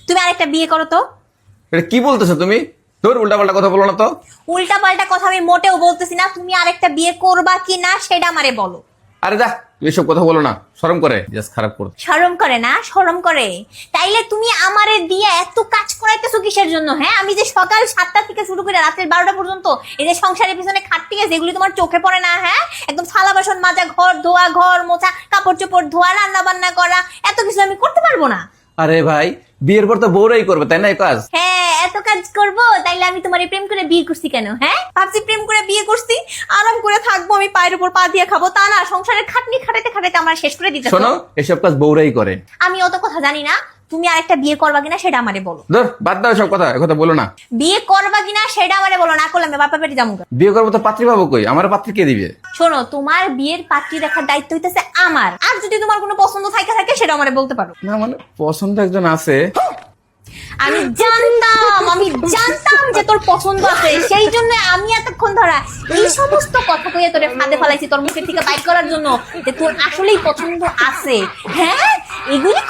তুমি আরেকটা বিয়ে করো তো। এটা কি বলতেছো তুমি? তোর উল্টাপাল্টা কথা বলো না তো। উল্টা পাল্টা কথা আমি মোটেও বলতেছি না। তুমি আরেকটা বিয়ে করবা কি না সেটা আমারে বলো। আরে যা, তুই এসব কথা বলো না, শরম করে, জাস্ট খারাপ করতে। শরম করে না? শরম করে। তাইলে তুমি আমারে দিয়ে এত কাজ করাইতেছো কিসের জন্য? হ্যাঁ, আমি যে সকাল 7টা থেকে শুরু করে রাতের 12টা পর্যন্ত এই যে সংসারের পিছনে খাটতে গেছে, এগুলি তোমার চোখে পড়ে না? হ্যাঁ, একদম থালা বাসন মাজা, ঘর ধোয়া, ঘর মোছা, কাপড় চোপড় ধোয়া, রান্না বান্না করা, এত কিছু আমি করতে পারবো না? আরে ভাই, বিয়ের পর তো বউরাই করবে, তাই না এই কাজ? হ্যাঁ, এত কাজ করবো? তাইলে আমি তোমার প্রেম করে বিয়ে করছি কেন? হ্যাঁ, ভাবছি প্রেম করে বিয়ে করছি, আরাম করে থাকবো, আমি পায়ের উপর পা দিয়ে খাবো, তা না, সংসারের খাটনি খাটাতে খাটাতে আমার শেষ করে দিতে। শোনো, এসব কাজ বউরাই করে। আমি অত কথা জানি না। তুমি আরেকটা বিয়ে করবা কিনা সেটা আমারে বলো। ধর, বাদ দাও সব কথা, কথা বলো না। বিয়ে করবা কিনা সেটা আমারে বলো, না করলে আমি বাপের বাড়ি যাবো। বিয়ে করবো তো পাত্রী পাবো কই? আমার পাত্রী কে দিবে? শোনো, তোমার বিয়ের পাত্রী দেখার দায়িত্ব হইতেছে আমার। আর যদি তোমার কোনো পছন্দ থাকে সেটা আমারে বলতে পারো। না মানে পছন্দ একজন আছে। আমি জানতাম যে তোর পছন্দ আছে, সেই জন্য আমি এতক্ষণ ধরা এই সমস্ত কথা কইয়া তোরে ফাঁদে ফেলাইছি তোর মুখের থেকে বাইক করার জন্য যে তোর আসলেই পছন্দ আছে। হ্যাঁ, এগুলি